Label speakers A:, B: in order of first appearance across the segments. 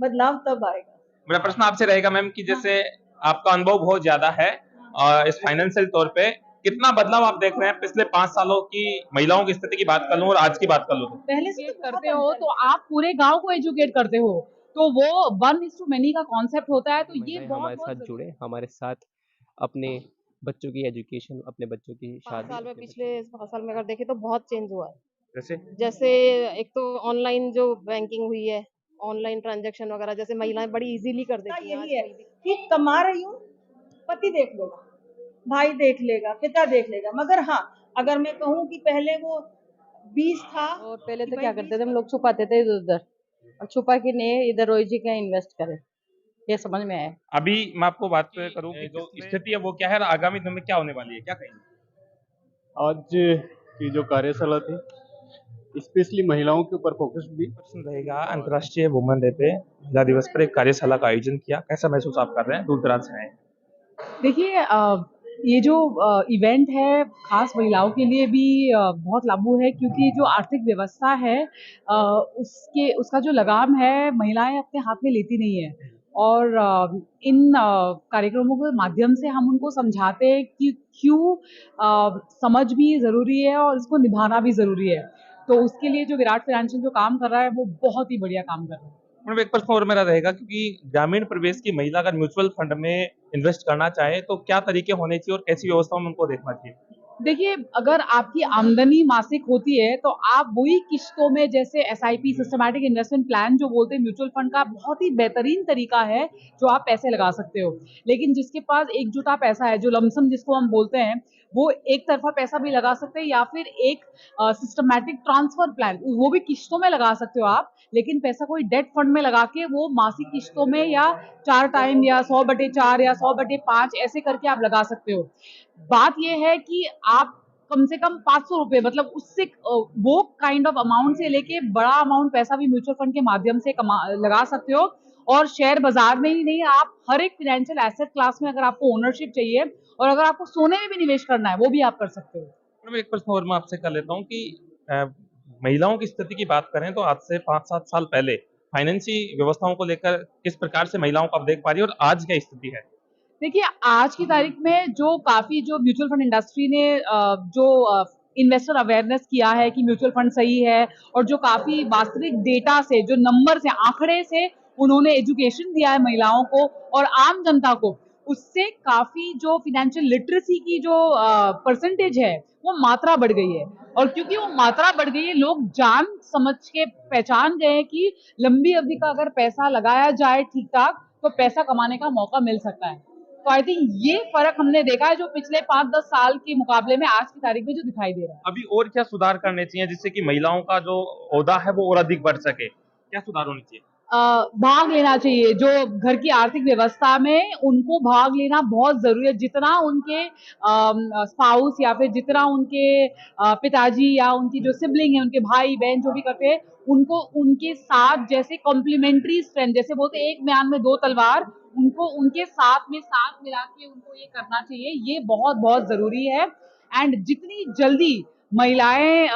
A: बदलाव तब आएगा।
B: मेरा प्रश्न आपसे रहेगा मैम कि जैसे आपका अनुभव बहुत ज्यादा है इस फाइनेंशियल तौर पे, कितना बदलाव आप देख रहे हैं पिछले 5 सालों की महिलाओं की स्थिति की बात कर लूं और आज की बात कर लूं तो?
A: पहले से तो
C: करते
A: बहुत
C: हो
A: अंतर
C: तो
A: है।
C: आप पूरे गांव को एजुकेट करते हो, तो वो 1:many का कॉन्सेप्ट होता है, तो ये
D: महिलाएं
C: बहुत
D: हमारे
C: बहुत
D: साथ
C: जरूरी
D: जुड़े, हमारे साथ अपने बच्चों की एजुकेशन, अपने बच्चों की
E: पाँच
D: शादी,
E: साल में,
D: अपने
E: पिछले
D: बच्चों
E: 5 साल में अगर देखें तो बहुत चेंज हुआ है।
B: जैसे
E: जैसे एक तो ऑनलाइन जो बैंकिंग हुई है, ऑनलाइन ट्रांजैक्शन वगैरह, जैसे महिलाएं बड़ी इजीली कर
A: का
E: देती हैं आज
A: यही है
E: कोई भी।
A: कि कमा रही हूँ, पति देख लेगा, भाई देख लेगा, पिता देख लेगा। मगर हाँ, अगर मैं कहूँ कि पहले वो 20 था
C: और पहले
A: कि
C: तो
A: भाई
C: क्या
A: 20
C: करते थे हम लोग, छुपाते थे इधर उधर, और छुपा के नहीं इधर रोई जी का इन्वेस्ट करे, ये समझ में आया।
B: अभी मैं आपको बात करूं कि जो स्थिति है वो क्या है और आगामी दिन में क्या होने वाली है, क्या कहेंगे?
F: आज की जो कार्यशाला थी स्पेशली महिलाओं के ऊपर फोकस भी।
B: प्रश्न रहेगा, अंतर्राष्ट्रीय वुमेन डे पे, महिला दिवस पर एक कार्यशाला का आयोजन किया, कैसा महसूस आप कर रहे हैं, दूर दराज से आए हैं?
C: देखिए, ये जो इवेंट है खास महिलाओं के लिए भी बहुत लागू है, क्योंकि जो आर्थिक व्यवस्था है उसके उसका जो लगाम है महिलाएं अपने हाथ में लेती नहीं है। और इन कार्यक्रमों के माध्यम से हम उनको समझाते हैं कि क्यों समझ भी ज़रूरी है और इसको निभाना भी ज़रूरी है। तो उसके लिए जो विराट फाइनेंशियल जो काम कर रहा है वो बहुत ही बढ़िया काम कर रहा है।
B: मतलब एक प्रश्न और मेरा रहेगा, क्योंकि ग्रामीण परिवेश की महिला अगर म्यूचुअल फंड में इन्वेस्ट करना चाहे तो क्या तरीके होने चाहिए और कैसी व्यवस्थाओं में उनको देखना चाहिए?
C: देखिए, अगर आपकी आमदनी मासिक होती है तो आप वही किश्तों में, जैसे एसआईपी सिस्टमैटिक इन्वेस्टमेंट प्लान जो बोलते हैं, म्यूचुअल फंड का बहुत ही बेहतरीन तरीका है जो आप पैसे लगा सकते हो। लेकिन जिसके पास एकजुटा पैसा है, जो लमसम जिसको हम बोलते हैं, वो एक तरफा पैसा भी लगा सकते हैं, या फिर एक सिस्टमैटिक ट्रांसफर प्लान, वो भी किश्तों में लगा सकते हो आप। लेकिन पैसा कोई डेट फंड में लगा के वो मासिक किश्तों में या 4 टाइम या 100/4 या 100/5 ऐसे करके आप लगा सकते हो। बात ये है कि आप कम से कम 500 रुपए, मतलब उससे वो काइंड ऑफ अमाउंट से लेके बड़ा अमाउंट पैसा भी म्यूचुअल फंड के माध्यम से लगा सकते हो। और शेयर बाजार में ही नहीं, आप हर एक फाइनेंशियल एसेट क्लास में अगर आपको ओनरशिप चाहिए और अगर आपको सोने में भी निवेश करना है, वो भी आप कर सकते हो।
B: मतलब एक प्रश्न और मैं आपसे कर लेता हूँ कि अ, महिलाओं की स्थिति की बात करें तो आज से 5-7 साल पहले फाइनेंशियल व्यवस्थाओं को लेकर किस प्रकार से महिलाओं को आप देख पा रही है और आज क्या स्थिति है?
C: देखिए, आज की तारीख में जो काफ़ी जो म्यूचुअल फंड इंडस्ट्री ने जो इन्वेस्टर अवेयरनेस किया है कि म्यूचुअल फंड सही है, और जो काफ़ी वास्तविक डेटा से, जो नंबर से, आंकड़े से उन्होंने एजुकेशन दिया है महिलाओं को और आम जनता को, उससे काफ़ी जो फाइनेंशियल लिटरेसी की जो परसेंटेज है, वो मात्रा बढ़ गई है। और क्योंकि वो मात्रा बढ़ गई है, लोग जान समझ के पहचान गए हैं कि लंबी अवधि का अगर पैसा लगाया जाए ठीक-ठाक, तो पैसा कमाने का मौका मिल सकता है। तो आई थिंक ये फर्क हमने देखा है, जो पिछले 5-10 साल के मुकाबले में आज की तारीख में जो दिखाई दे रहा है।
B: अभी और क्या सुधार करने चाहिए जिससे कि महिलाओं का जो ओहदा है वो और अधिक बढ़ सके? क्या सुधार होने चाहिए?
C: भाग लेना चाहिए, जो घर की आर्थिक व्यवस्था में उनको भाग लेना बहुत जरूरी है। जितना उनके स्पाउस या फिर जितना उनके पिताजी या उनकी जो सिबलिंग है, उनके भाई बहन जो भी करते हैं, उनको उनके साथ जैसे कॉम्प्लीमेंट्री स्ट्रेंथ, जैसे बोलते हैं एक म्यान में दो तलवार, उनको उनके साथ में साथ मिला के उनको ये करना चाहिए। ये बहुत बहुत जरूरी है। एंड जितनी जल्दी महिलाएं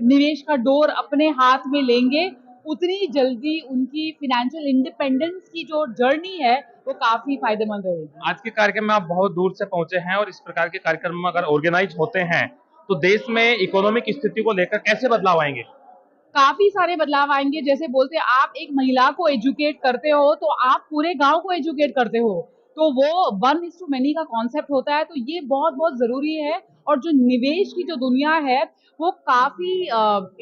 C: निवेश का डोर अपने हाथ में लेंगे, उतनी जल्दी उनकी फाइनेंशियल इंडिपेंडेंस की जो जर्नी है वो काफी फायदेमंद रहेगी।
B: आज के कार्यक्रम में आप बहुत दूर से पहुंचे हैं और इस प्रकार के कार्यक्रम अगर ऑर्गेनाइज होते हैं तो देश में इकोनॉमिक स्थिति को लेकर कैसे बदलाव आएंगे?
C: काफी सारे बदलाव आएंगे। जैसे बोलते हैं, आप एक महिला को एजुकेट करते हो तो आप पूरे गांव को एजुकेट करते हो, तो वो 1:many का कॉन्सेप्ट होता है। तो ये बहुत बहुत जरूरी है। और जो निवेश की जो दुनिया है वो काफी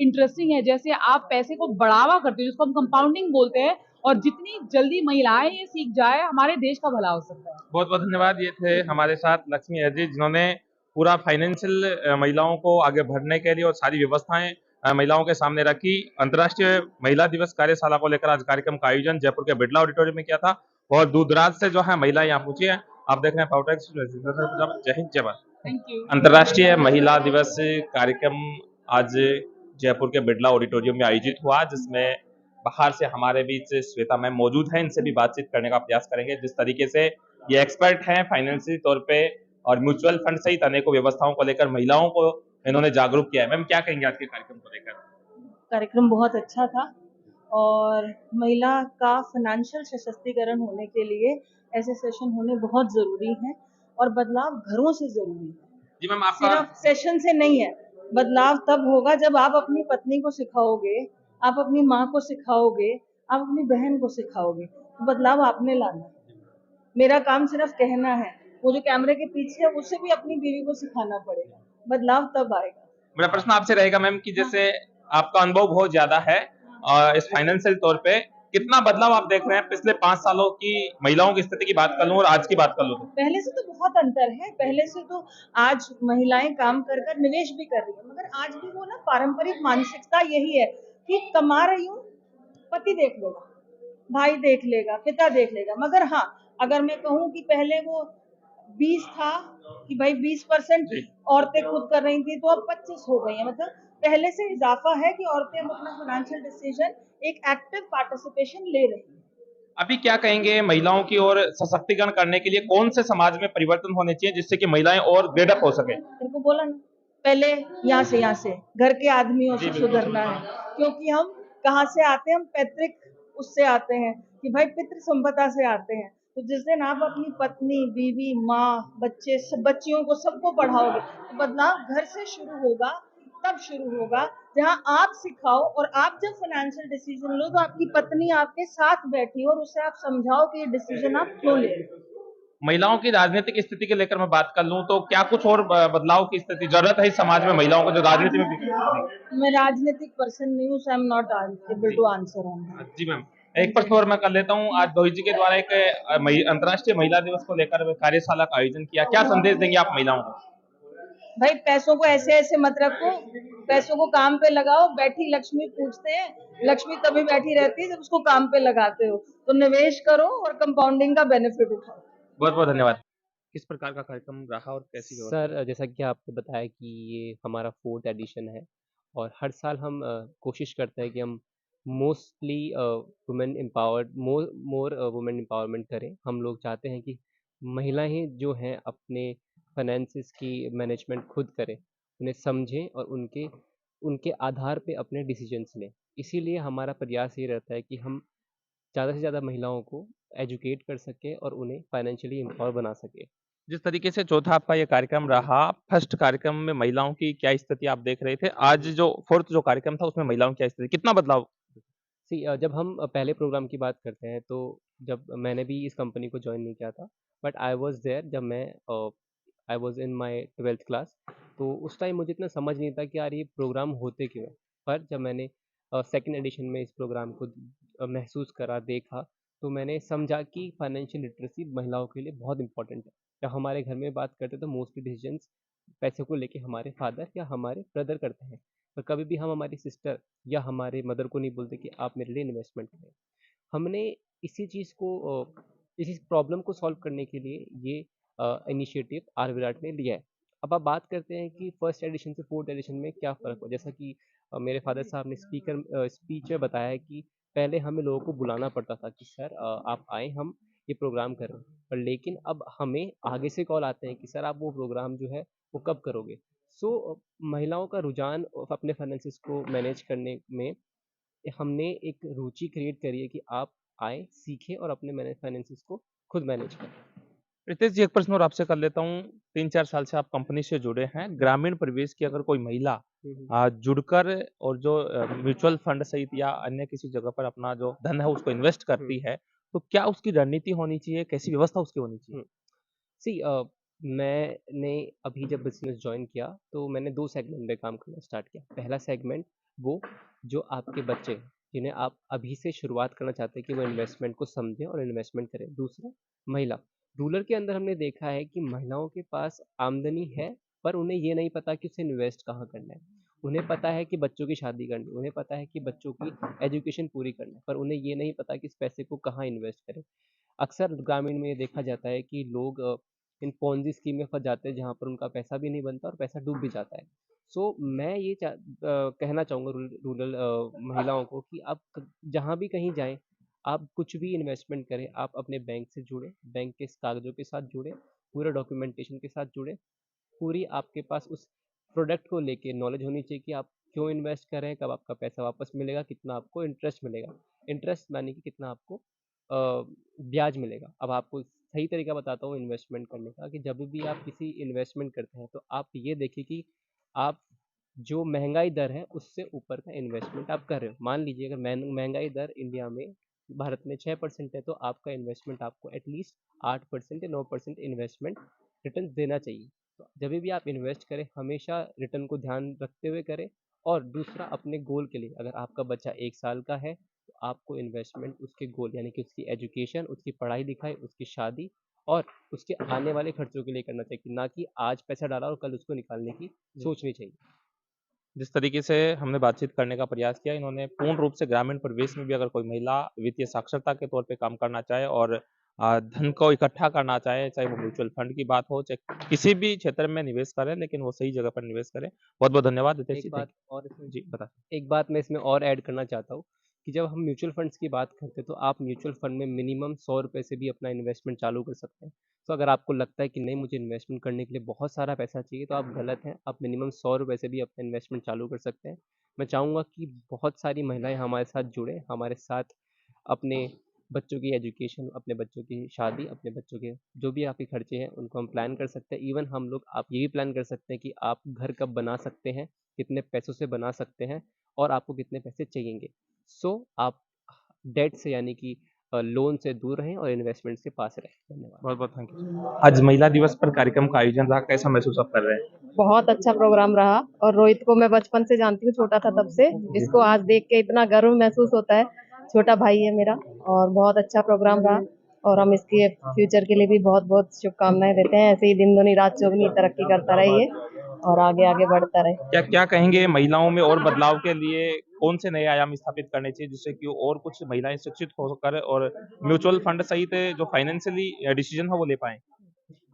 C: इंटरेस्टिंग है। जैसे आप पैसे को बढ़ावा करते हो, जिसको हम कंपाउंडिंग बोलते हैं, और जितनी जल्दी महिलाएं ये सीख जाए, हमारे देश का भला हो सकता है।
B: बहुत बहुत धन्यवाद। ये थे हमारे साथ लक्ष्मी अजीत, जिन्होंने पूरा फाइनेंशियल महिलाओं को आगे बढ़ने के लिए और सारी व्यवस्थाएं महिलाओं के सामने रखी। अंतर्राष्ट्रीय महिला दिवस कार्यशाला को लेकर आज कार्यक्रम का आयोजन जयपुर के बिरला ऑडिटोरियम में किया था। बहुत दूर दराज से जो है महिलाएं यहाँ पहुंची है। आप देख रहे हैं पावर टैक्स। जय हिंद, जय भारत।
C: Thank you.
B: अंतर्राष्ट्रीय महिला दिवस कार्यक्रम आज जयपुर के बिरला ऑडिटोरियम में आयोजित हुआ, जिसमें बाहर से हमारे बीच श्वेता मैम मौजूद हैं। इनसे भी बातचीत करने का प्रयास करेंगे। जिस तरीके से ये एक्सपर्ट हैं फाइनेंशियल तौर पे और म्यूचुअल फंड सहित अनेकों व्यवस्थाओं को लेकर महिलाओं को इन्होंने जागरूक किया है। मैम क्या कहेंगे आज के कार्यक्रम को लेकर?
A: कार्यक्रम बहुत अच्छा था और महिला का फाइनेंशियल सशक्तिकरण होने के लिए ऐसे सेशन होने बहुत ज़रूरी हैं और बदलाव घरों से ज़रूरी है।
B: जी मैम, आपका
A: सिर्फ सेशन से नहीं है, बदलाव तब होगा जब आप अपनी पत्नी को सिखाओगे, आप अपनी माँ को सिखाओगे, आप अपनी बहन को सिखाओगे, तो बदलाव आपने लाना है। मेरा काम सिर्फ कहना है, वो जो कैमरे के पीछे है उसे भी अपनी बीवी को सिखाना पड़ेगा, बदलाव तब आएगा।
B: मेरा प्रश्न आपसे रहेगा मैम कि जैसे आपका अनुभव बहुत ज्यादा है इस फाइनेंशियल तौर पे, कितना बदलाव आप देख रहे हैं पिछले 5 सालों की महिलाओं की स्थिति की बात कर लूं और आज की बात कर लूं तो?
A: पहले से तो बहुत अंतर है। पहले से तो आज महिलाएं काम कर कर निवेश भी कर रही है, मगर आज भी वो ना पारंपरिक मानसिकता यही है कि कमा रही हूँ, पति देख लेगा, भाई देख लेगा, पिता देख लेगा। मगर हाँ, अगर मैं कहूँ कि पहले वो 20 था कि भाई 20%
B: जी।
A: औरतें खुद कर रही थी, तो अब 25 हो गई है। मतलब पहले से इजाफा है कि औरतें अब अपना फाइनेंशियल डिसीजन एक एक्टिव पार्टिसिपेशन ले रही हैं।
B: अभी क्या कहेंगे महिलाओं की ओर सशक्तिकरण करने के लिए कौन से समाज में परिवर्तन होने चाहिए जिससे कि महिलाएं और ग्रेड अप हो सके?
A: तेरे को बोला ना, पहले यहाँ से घर के आदमियों से सुधरना है, क्योंकि हम कहाँ से आते हैं, हम पैतृक उससे आते हैं कि भाई पितृ संपदा से आते हैं। तो जिस दिन आप अपनी पत्नी, बीवी, माँ, बच्चे, सब बच्चियों को सबको पढ़ाओगे, तो बदलाव घर से शुरू होगा। तब शुरू होगा जहाँ आप सिखाओ, और आप जब फाइनेंशियल डिसीजन लो तो आपकी पत्नी आपके साथ बैठी हो और उसे आप समझाओ कि ये डिसीजन आप क्यों ले रहे हो।
B: महिलाओं की राजनीतिक स्थिति को लेकर मैं बात कर लूं तो क्या कुछ और बदलाव की स्थिति जरूरत है इस समाज में महिलाओं को जो राजनीति में भी?
A: मैं राजनीतिक पर्सन नहीं हूँ, so I am not able to answer on that.
B: जी मैम, एक प्रश्न और मैं कर लेता हूँ। आज रोहित जी के द्वारा एक अंतर्राष्ट्रीय महिला दिवस को लेकर कार्यशाला का आयोजन किया, क्या संदेश देंगे आप महिलाओं को?
A: भाई पैसों को ऐसे ऐसे मत रखो, पैसों को काम पे लगाओ। बैठी लक्ष्मी पूछते हैं, लक्ष्मी तभी बैठी रहती है जब उसको काम पे लगाते हो। तो निवेश करो और कंपाउंडिंग का बेनिफिट उठाओ।
B: बहुत बहुत धन्यवाद। किस प्रकार का कार्यक्रम रहा और कैसी व्यवस्था?
D: सर जैसा कि आपने बताया कि ये हमारा 4th एडिशन है और हर साल हम कोशिश करते हैं कि हम mostly women empowered more women empowerment करें। हम लोग चाहते हैं कि महिलाएं जो हैं अपने फाइनेंसिस की मैनेजमेंट खुद करें, उन्हें समझें और उनके उनके आधार पे अपने डिसीजंस लें। इसीलिए हमारा प्रयास ये रहता है कि हम ज़्यादा से ज़्यादा महिलाओं को एजुकेट कर सकें और उन्हें फाइनेंशियली एम्पावर बना सकें।
B: जिस तरीके से चौथा आपका ये कार्यक्रम रहा, फर्स्ट कार्यक्रम में महिलाओं की क्या स्थिति आप देख रहे थे, आज जो फोर्थ जो कार्यक्रम था उसमें महिलाओं की क्या स्थिति, कितना बदलाव?
D: जब हम पहले प्रोग्राम की बात करते हैं तो जब मैंने भी इस कंपनी को जॉइन नहीं किया था, बट आई वाज़ देयर जब मैं I was in my 12th class. तो उस टाइम मुझे इतना समझ नहीं था कि यार ये प्रोग्राम होते क्यों हैं। पर जब मैंने सेकंड एडिशन में इस प्रोग्राम को महसूस करा, देखा, तो मैंने समझा कि फाइनेंशियल लिटरेसी महिलाओं के लिए बहुत इंपॉर्टेंट है। जब हमारे घर में बात करते हैं तो मोस्टली डिसीजंस पैसे को लेके हमारे फादर या हमारे ब्रदर करते हैं, पर कभी भी हम हमारी सिस्टर या हमारे मदर को नहीं बोलते कि आप मेरे लिए इन्वेस्टमेंट करें। हमने इसी चीज़ को इसी प्रॉब्लम को सॉल्व करने के लिए ये इनिशिएटिव आर विराट ने लिया है। अब आप बात करते हैं कि फर्स्ट एडिशन से फोर्थ एडिशन में क्या फ़र्क हुआ। जैसा कि मेरे फादर साहब ने स्पीच में बताया है कि पहले हमें लोगों को बुलाना पड़ता था कि सर आप आएँ, हम ये प्रोग्राम कर रहे हैं। पर लेकिन अब हमें आगे से कॉल आते हैं कि सर आप वो प्रोग्राम जो है वो कब करोगे। सो महिलाओं का रुझान अपने फाइनेंसिस को मैनेज करने में हमने एक रुचि क्रिएट करी है कि आप आएँ, सीखें और अपने फाइनेंसिस को खुद मैनेज करें।
B: रितेश जी, एक प्रश्न और आपसे कर लेता हूँ। 3-4 साल से आप कंपनी से जुड़े हैं, ग्रामीण परिवेश की अगर कोई महिला जुड़कर और जो म्यूचुअल फंड सहित या अन्य किसी जगह पर अपना जो धन है उसको इन्वेस्ट करती है, तो क्या उसकी रणनीति होनी चाहिए, कैसी व्यवस्था उसकी होनी चाहिए?
D: सी मैंने अभी जब बिज़नेस जॉइन किया तो मैंने 2 सेगमेंट में काम करना स्टार्ट किया। पहला सेगमेंट वो जो आपके बच्चे हैं, जिन्हें आप अभी से शुरुआत करना चाहते हैं कि वो इन्वेस्टमेंट को समझें और इन्वेस्टमेंट करें। दूसरा महिला, रूरल के अंदर हमने देखा है कि महिलाओं के पास आमदनी है, पर उन्हें ये नहीं पता कि उसे इन्वेस्ट कहाँ करना है। उन्हें पता है कि बच्चों की शादी करनी है, उन्हें पता है कि बच्चों की एजुकेशन पूरी करनी है, पर उन्हें ये नहीं पता कि इस पैसे को कहाँ इन्वेस्ट करें। अक्सर ग्रामीण में ये देखा जाता है कि लोग इन पोंजी स्कीम में फँस जाते हैं जहाँ पर उनका पैसा भी नहीं बनता और पैसा डूब भी जाता है। सो मैं ये कहना चाहूँगा रूरल महिलाओं को कि आप जहाँ भी कहीं जाएँ, आप कुछ भी इन्वेस्टमेंट करें, आप अपने बैंक से जुड़ें, बैंक के कागज़ों के साथ जुड़ें, पूरे डॉक्यूमेंटेशन के साथ जुड़ें। पूरी आपके पास उस प्रोडक्ट को लेके नॉलेज होनी चाहिए कि आप क्यों इन्वेस्ट कर रहे हैं, कब आपका पैसा वापस मिलेगा, कितना आपको इंटरेस्ट मिलेगा। इंटरेस्ट यानी कि कितना आपको ब्याज मिलेगा। अब आपको सही तरीका बताता हूँ इन्वेस्टमेंट करने का, कि जब भी आप किसी इन्वेस्टमेंट करते हैं तो आप ये देखिए कि आप जो महंगाई दर है उससे ऊपर का इन्वेस्टमेंट आप कर रहे हो। मान लीजिए अगर महंगाई दर इंडिया में, भारत में 6% है, तो आपका इन्वेस्टमेंट आपको एटलीस्ट 8% या 9% इन्वेस्टमेंट रिटर्न देना चाहिए। तो जब भी आप इन्वेस्ट करें हमेशा रिटर्न को ध्यान रखते हुए करें। और दूसरा, अपने गोल के लिए, अगर आपका बच्चा 1 साल का है तो आपको इन्वेस्टमेंट उसके गोल यानी कि उसकी एजुकेशन, उसकी पढ़ाई लिखाई, उसकी शादी और उसके आने वाले खर्चों के लिए करना चाहिए, ना कि आज पैसा डाला और कल उसको निकालने की सोचनी चाहिए।
B: जिस तरीके से हमने बातचीत करने का प्रयास किया, इन्होंने पूर्ण रूप से ग्रामीण परिवेश में भी अगर कोई महिला वित्तीय साक्षरता के तौर पे काम करना चाहे और धन को इकट्ठा करना चाहे, चाहे वो म्यूचुअल फंड की बात हो, चाहे किसी भी क्षेत्र में निवेश करें, लेकिन वो सही जगह पर निवेश करें। बहुत-बहुत धन्यवाद हितेश जी।
D: एक बात और इसमें
B: जी, बता
D: एक बात मैं इसमें और ऐड करना चाहता हूँ कि जब हम म्यूचुअल फंड्स की बात करते हैं तो आप म्यूचुअल फंड में मिनिमम 100 रुपये से भी अपना इन्वेस्टमेंट चालू कर सकते हैं। तो अगर आपको लगता है कि नहीं, मुझे इन्वेस्टमेंट करने के लिए बहुत सारा पैसा चाहिए, तो आप गलत हैं। आप मिनिमम 100 रुपये से भी अपना इन्वेस्टमेंट चालू कर सकते हैं। मैं चाहूँगा कि बहुत सारी महिलाएं हमारे साथ जुड़े, हमारे साथ अपने बच्चों की एजुकेशन, अपने बच्चों की शादी, अपने बच्चों के जो भी आपके खर्चे हैं उनको हम प्लान कर सकते हैं। इवन हम लोग आप ये भी प्लान कर सकते हैं कि आप घर कब बना सकते हैं, कितने पैसों से बना सकते हैं और आपको कितने पैसे चाहिएंगे। सो आप डेट से यानी कि लोन से दूर रहें और इन्वेस्टमेंट के पास रहें। धन्यवाद।
B: बहुत-बहुत थैंक यू। आज महिला दिवस पर कार्यक्रम का आयोजन रहा, कैसा महसूस आप कर रहे हैं?
E: बहुत अच्छा प्रोग्राम रहा और रोहित को मैं बचपन से जानती हूँ, छोटा था तब से। इसको आज देख के इतना गर्व महसूस होता है। छोटा भाई है मेरा और बहुत अच्छा प्रोग्राम रहा और हम इसके फ्यूचर के लिए भी बहुत-बहुत शुभकामनाएं देते हैं। ऐसे ही दिन दुनी रात चौगुनी तरक्की करता रहे ये और आगे आगे बढ़ता रहे।
B: क्या क्या कहेंगे महिलाओं में और बदलाव के लिए कौन से नए आयाम स्थापित करने चाहिए जिससे कि और कुछ महिलाएं शिक्षित होकर और म्यूचुअल फंड सहित जो फाइनेंशियली डिसीजन है वो ले पाएं?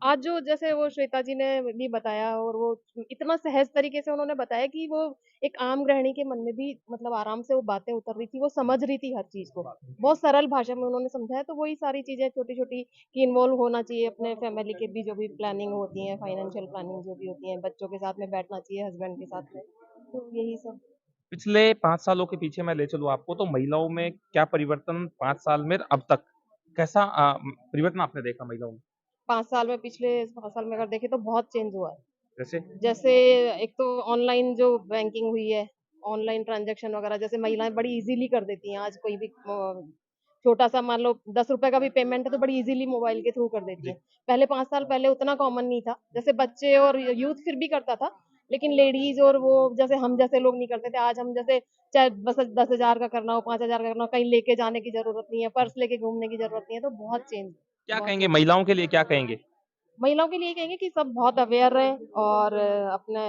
E: आज जो जैसे वो श्वेता जी ने भी बताया और वो इतना सहज तरीके से उन्होंने बताया कि वो एक आम गृहिणी के मन में भी मतलब आराम से वो बातें उतर रही थी, वो समझ रही थी हर चीज को। बहुत सरल भाषा में उन्होंने समझाया, तो वही सारी चीजें छोटी-छोटी कि इन्वॉल्व होना चाहिए अपने फैमिली के भी जो भी प्लानिंग होती है, फाइनेंशियल प्लानिंग जो भी होती है, बच्चों के साथ में बैठना चाहिए, हस्बैंड के साथ में। तो यही सब।
B: पिछले 5 सालों के पीछे मैं ले चलूँ आपको तो महिलाओं में क्या परिवर्तन 5 साल में अब तक कैसा परिवर्तन आपने देखा महिलाओं में?
E: 5 साल में पिछले 5 साल में अगर देखें तो बहुत चेंज हुआ है।
B: जैसे?
E: जैसे एक तो ऑनलाइन जो बैंकिंग हुई है, ऑनलाइन ट्रांज़ैक्शन वगैरह जैसे महिलाएँ बड़ी ईज़िली कर देती हैं। आज कोई भी छोटा-सा मान लो ₹10 का भी पेमेंट है तो बड़ी ईज़िली मोबाइल के थ्रू कर देती
B: जी।
E: हैं। पहले 5 साल पहले उतना कॉमन नहीं था। जैसे बच्चे और यूथ फिर भी करता था, लेकिन लेडीज़ और वो जैसे हम जैसे लोग नहीं करते थे। आज हम जैसे चाहे बस 10,000 का करना हो, 5,000 का करना हो, कहीं लेके जाने की ज़रूरत नहीं है, पर्स लेके घूमने की ज़रूरत नहीं है, तो
B: क्या
E: बहुत
B: कहेंगे
E: चेंज
B: महिलाओं के लिए क्या कहेंगे?
E: महिलाओं के लिए कहेंगे कि सब बहुत अवेयर रहें और अपने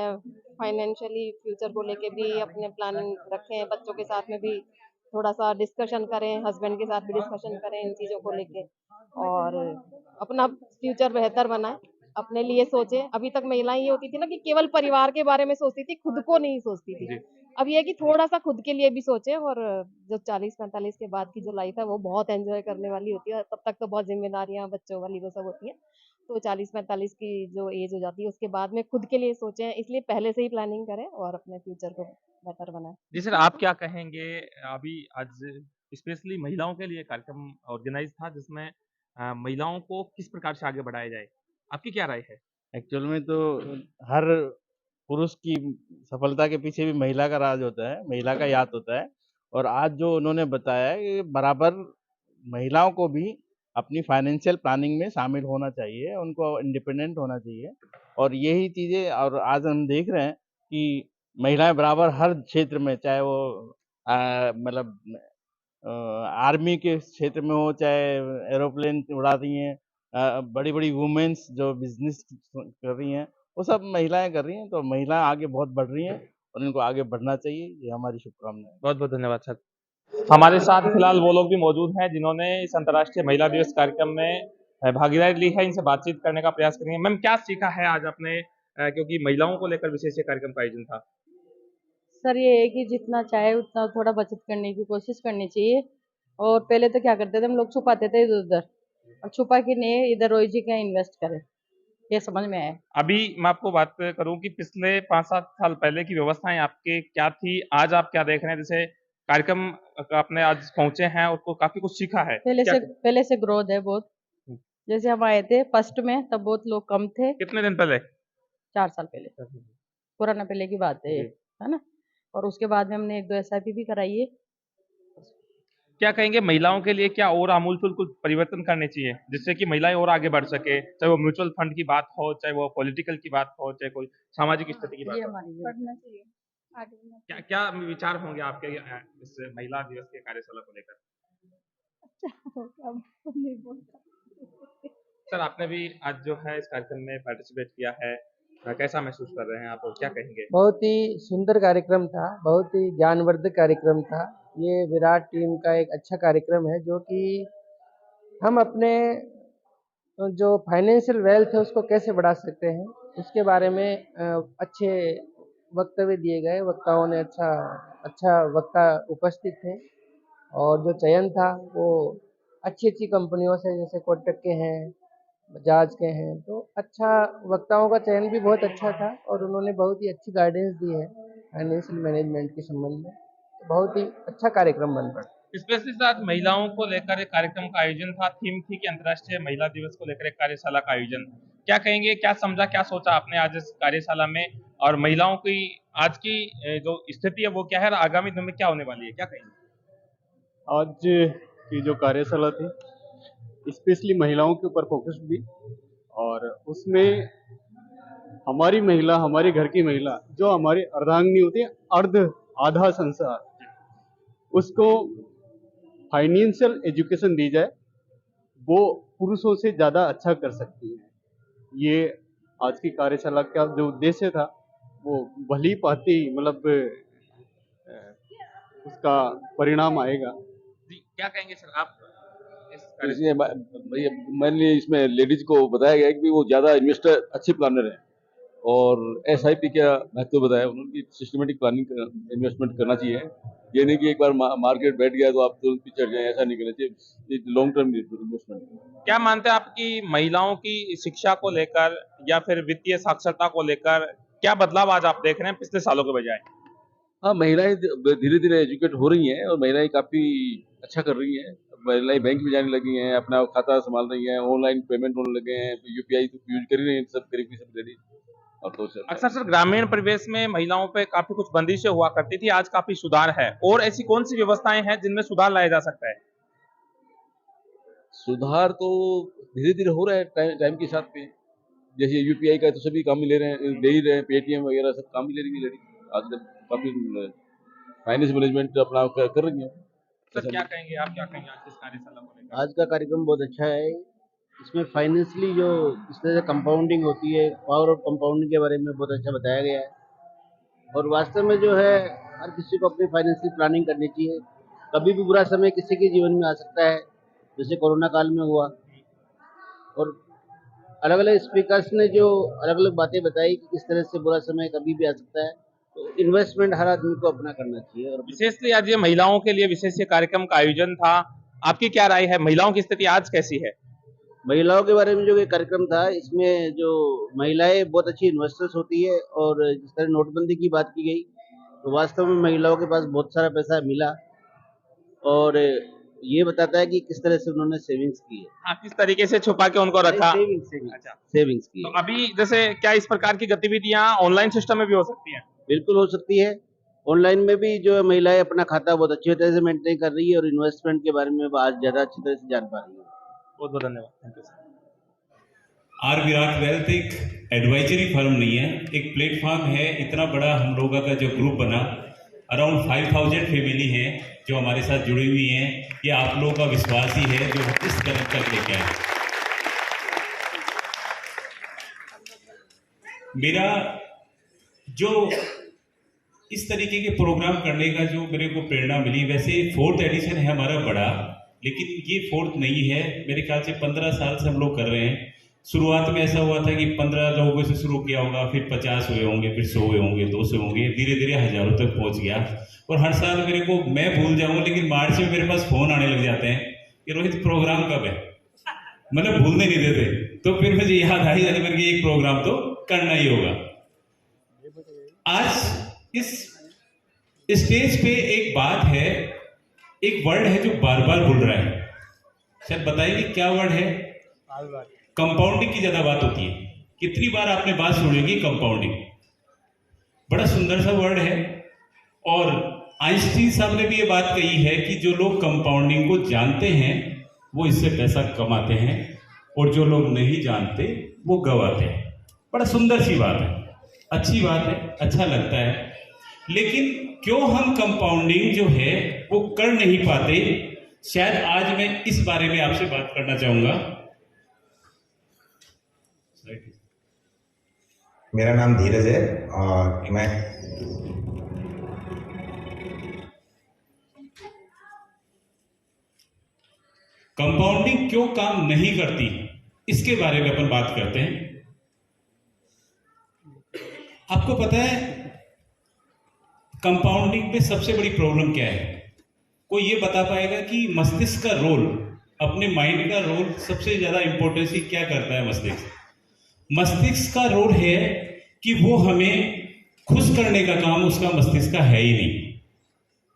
E: फाइनेंशियली फ्यूचर को लेके भी अपने प्लानिंग रखें, बच्चों के साथ में भी थोड़ा-सा डिस्कशन करें, हस्बैंड के साथ भी डिस्कशन करें इन चीज़ों को लेके और अपना फ्यूचर बेहतर बनाएँ, अपने लिए सोचें। अभी तक महिलाएँ ये होती थी ना कि केवल परिवार के बारे में सोचती थी, खुद को नहीं सोचती थी।
B: जी।
E: अब ये है कि थोड़ा-सा खुद के लिए भी सोचें और जो 40-45 के बाद की जो लाइफ़ है, वो बहुत एन्जॉय करने वाली होती है। तब तक तो बहुत ज़िम्मेदारियाँ बच्चों वाली वो सब होती हैं। तो 40-45 की जो एज हो जाती है उसके बाद में खुद के लिए सोचें, इसलिए पहले से ही प्लानिंग करें और अपने फ्यूचर को बेहतर बनाएँ।
B: जी सर, आप क्या कहेंगे? अभी आज स्पेशली महिलाओं के लिए कार्यक्रम ऑर्गेनाइज़ था जिसमें महिलाओं को किस प्रकार से आगे बढ़ाया जाए? आपकी क्या राय है?
G: एक्चुअल में तो हर पुरुष की सफलता के पीछे भी महिला का राज होता है, महिला का ही हाथ होता है और आज जो उन्होंने बताया है ये बराबर महिलाओं को भी अपनी फाइनेंशियल प्लानिंग में शामिल होना चाहिए, उनको इंडिपेंडेंट होना चाहिए और यही चीज़ें और आज हम देख रहे हैं कि महिलाएँ बराबर हर क्षेत्र में चाहे वो मतलब आर्मी के क्षेत्र में हो चाहे एरोप्लेन उड़ा रही हैं बड़ी-बड़ी वुमेन्स जो बिज़नेस कर रही हैं, वो सब महिलाएँ कर रही हैं, तो महिलाएँ आगे बहुत बढ़ रही हैं और इनको आगे बढ़ना चाहिए, ये हमारी शुभकामनाएँ हैं।
B: बहुत-बहुत धन्यवाद सर। हमारे साथ फिलहाल वो लोग भी मौजूद हैं जिन्होंने इस अंतर्राष्ट्रीय महिला दिवस कार्यक्रम में भागीदारी ली है, इनसे बातचीत करने का प्रयास करेंगे। मैम क्या सीखा है आज आपने क्योंकि महिलाओं को लेकर विशेष ये कार्यक्रम का आयोजन था?
A: सर ये है कि जितना चाहे उतना थोड़ा बचत करने की कोशिश करनी चाहिए और पहले तो क्या करते थे हम लोग छुपाते थे इधर-उधर और छुपा के नहीं इधर रोज़ ही कहीं इन्वेस्ट करें।
H: ये समझ में आया।
B: अभी मैं आपको बात करूं कि पिछले 5-7 साल पहले की व्यवस्थाएं आपके क्या थी, आज आप क्या देख रहे हैं? जैसे कार्यक्रम आपने आज पहुंचे हैं, उसको काफी कुछ सीखा है।
H: पहले से ग्रोथ है बहुत। जैसे हम आए थे फर्स्ट में तब बहुत लोग कम थे।
B: कितने दिन पहले?
H: 4 साल पहले, कोरोना पहले की बात है ये, है ना। और उसके बाद में हमने 1-2 SIP भी कराई है।
B: क्या कहेंगे महिलाओं के लिए क्या और आमूलचूल कुछ परिवर्तन करने चाहिए जिससे कि महिलाएं और आगे बढ़ सके, चाहे वो म्यूचुअल फंड की बात हो, चाहे वो पॉलिटिकल की बात हो, चाहे कोई सामाजिक स्थिति की बात हो?
A: बढ़ना चाहिए, आगे बढ़ना
B: क्या क्या विचार होंगे आपके इस महिला दिवस के कार्यशाला को लेकर? सर, आपने भी आज जो है इस कार्यक्रम में पार्टिसिपेट किया है, कैसा महसूस कर रहे हैं आप और क्या कहेंगे?
I: बहुत ही सुंदर कार्यक्रम था, बहुत ही ज्ञानवर्धक कार्यक्रम था। ये विराट टीम का एक अच्छा कार्यक्रम है जो कि हम अपने जो फाइनेंशियल वेल्थ है उसको कैसे बढ़ा सकते हैं उसके बारे में अच्छे वक्तव्य दिए गए। वक्ताओं ने अच्छा वक्ता उपस्थित थे और जो चयन था वो अच्छी कंपनियों से, जैसे कोटक के हैं, बजाज के हैं, तो अच्छा वक्ताओं का चयन भी बहुत अच्छा था और उन्होंने बहुत ही अच्छी गाइडेंस दी है फाइनेंशियल मैनेजमेंट के संबंध में। तो बहुत ही अच्छा कार्यक्रम बन पड़ा।
B: स्पेशली आज महिलाओं को लेकर एक कार्यक्रम का आयोजन था, थीम थी कि अंतर्राष्ट्रीय महिला दिवस को लेकर एक कार्यशाला का आयोजन। क्या कहेंगे, क्या समझा, क्या सोचा आपने आज इस कार्यशाला में, और महिलाओं की आज की जो स्थिति है वो क्या है और आगामी दिन में क्या होने वाली है, क्या कहेंगे?
F: आज की जो कार्यशाला थी स्पेशली महिलाओं के ऊपर फोकस भी, और उसमें हमारी महिला, हमारे घर की महिला जो हमारी अर्धांगिनी होती है, आधा संसार, उसको फाइनेंशियल एजुकेशन दी जाए, वो पुरुषों से ज़्यादा अच्छा कर सकती है। ये आज की कार्यशाला का जो उद्देश्य था वो भली भांति मतलब उसका परिणाम आएगा।
B: जी, क्या कहेंगे सर आप?
J: मैंने इसमें लेडीज को बताया गया कि वो ज़्यादा इन्वेस्टर अच्छे प्लानर हैं और SIP का महत्व बताया उन्होंने, सिस्टमेटिक प्लानिंग इन्वेस्टमेंट करना चाहिए। ये नहीं कि एक बार मार्केट बैठ गया तो आप तुरंत पीछे जाए, ऐसा नहीं करना चाहिए, लॉन्ग टर्म इन्वेस्टमेंट।
B: क्या मानते हैं आपकी महिलाओं की शिक्षा को लेकर या फिर वित्तीय साक्षरता को लेकर क्या बदलाव आज आप देख रहे हैं पिछले सालों के बजाय?
J: हाँ, महिलाएं धीरे धीरे एजुकेट हो रही हैं और महिलाएं काफ़ी अच्छा कर रही हैं। महिलाएं बैंक में जाने लगी हैं, अपना खाता संभाल रही हैं, ऑनलाइन पेमेंट होने लगे हैं, UPI यूज कर रही हैं, सब करीबी सब लेडीज।
B: अक्सर सर ग्रामीण परिवेश में महिलाओं पे काफी कुछ बंदिशें हुआ करती थी, आज काफी सुधार है, और ऐसी कौन सी व्यवस्थाएं हैं जिनमें सुधार लाया जा सकता है?
J: सुधार तो धीरे धीरे हो रहा है टाइम के साथ में। जैसे UPI का तो सभी काम ही ले ही रहे हैं, पेटीएम वगैरह सब काम ही ले रही है लेडीज। आज काफी फाइनेंस मैनेजमेंट अपना कर रही है।
B: सर क्या कहेंगे आप, क्या कहेंगे आज इस कार्यशाला को लेकर?
K: आज का कार्यक्रम बहुत अच्छा है। इसमें फाइनेंशियली जो इस तरह से कंपाउंडिंग होती है, पावर ऑफ कंपाउंडिंग के बारे में बहुत अच्छा बताया गया है। और वास्तव में जो है हर किसी को अपनी फाइनेंशियल प्लानिंग करनी चाहिए। कभी भी बुरा समय किसी के जीवन में आ सकता है, जैसे कोरोना काल में हुआ। और अलग अलग स्पीकर्स ने जो अलग अलग बातें बताई कि किस तरह से बुरा समय कभी भी आ सकता है, तो इन्वेस्टमेंट हर आदमी को अपना करना चाहिए। और
B: विशेषतः आज ये महिलाओं के लिए विशेष कार्यक्रम का आयोजन था, आपकी क्या राय है, महिलाओं की स्थिति आज कैसी है?
K: महिलाओं के बारे में जो ये कार्यक्रम था, इसमें जो महिलाएं बहुत अच्छी इन्वेस्टर्स होती है, और जिस तरह नोटबंदी की बात की गई तो वास्तव में महिलाओं के पास बहुत सारा पैसा मिला, और ये बताता है कि किस तरह से उन्होंने सेविंग्स की है।
B: हाँ, किस तरीके से छुपा के उनको रखा?
K: सेविंग्स की।
B: तो अभी जैसे क्या इस प्रकार की गतिविधियां ऑनलाइन सिस्टम में भी हो सकती हैं?
K: बिल्कुल हो सकती है। ऑनलाइन में भी जो है महिलाएं अपना खाता बहुत अच्छी तरह से मेंटेन कर रही है और इन्वेस्टमेंट के बारे में आज ज़्यादा अच्छी तरह से जान पा रही है।
B: बहुत बहुत धन्यवाद, thank you sir.
L: R Virat Wealth एक एडवाइजरी फर्म नहीं है, एक प्लेटफॉर्म है। इतना बड़ा हम लोगों का जो ग्रुप बना, अराउंड 5000 फैमिली है जो हमारे साथ जुड़ी हुई हैं। ये आप लोगों का विश्वास ही है जो इस कदम तक लेके आए। मेरा जो इस तरीके के प्रोग्राम करने का जो मेरे को प्रेरणा मिली, वैसे 4th एडिशन है हमारा बड़ा, लेकिन ये 4th नहीं है। मेरे ख्याल से 15 साल से हम लोग कर रहे हैं। शुरुआत में ऐसा हुआ था कि 15 लोगों से शुरू किया होगा, फिर 50 हुए होंगे, फिर 100 हुए होंगे, 200 होंगे, धीरे धीरे हजारों तक पहुंच गया। और हर साल मेरे को, मैं भूल जाऊंगा लेकिन मार्च में मेरे पास फोन आने लग जाते हैं कि रोहित प्रोग्राम कब है, मतलब भूलने नहीं देते। तो फिर मुझे याद आई जाने पर कि एक प्रोग्राम तो करना ही होगा। आज इस स्टेज पे एक बात है, एक वर्ड है जो बार बार बोल रहा है, शायद बताइए क्या वर्ड है? कंपाउंडिंग की ज्यादा बात होती है। कितनी बार आपने बात सुनेगी कंपाउंडिंग? बड़ा सुंदर सा वर्ड है। और आइंस्टीन साहब ने भी ये बात कही है कि जो लोग कंपाउंडिंग को जानते हैं वो इससे पैसा कमाते हैं, और जो लोग नहीं जानते वो गवाते हैं। बड़ा सुंदर सी बात है, अच्छी बात है, अच्छा लगता है। लेकिन क्यों हम कंपाउंडिंग जो है वो कर नहीं पाते, शायद आज मैं इस बारे में आपसे बात करना चाहूंगा।
M: मेरा नाम धीरज है और मैं
L: कंपाउंडिंग क्यों काम नहीं करती इसके बारे में अपन बात करते हैं। आपको पता है कंपाउंडिंग में सबसे बड़ी प्रॉब्लम क्या है? कोई ये बता पाएगा कि मस्तिष्क का रोल, अपने माइंड का रोल सबसे ज्यादा इंपॉर्टेंस क्या करता है? मस्तिष्क का रोल है कि वो हमें खुश करने का काम उसका मस्तिष्क का है ही नहीं।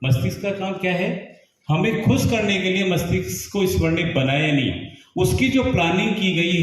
L: मस्तिष्क का काम क्या है? हमें खुश करने के लिए मस्तिष्क को ईश्वर ने बनाया नहीं, उसकी जो प्लानिंग की गई है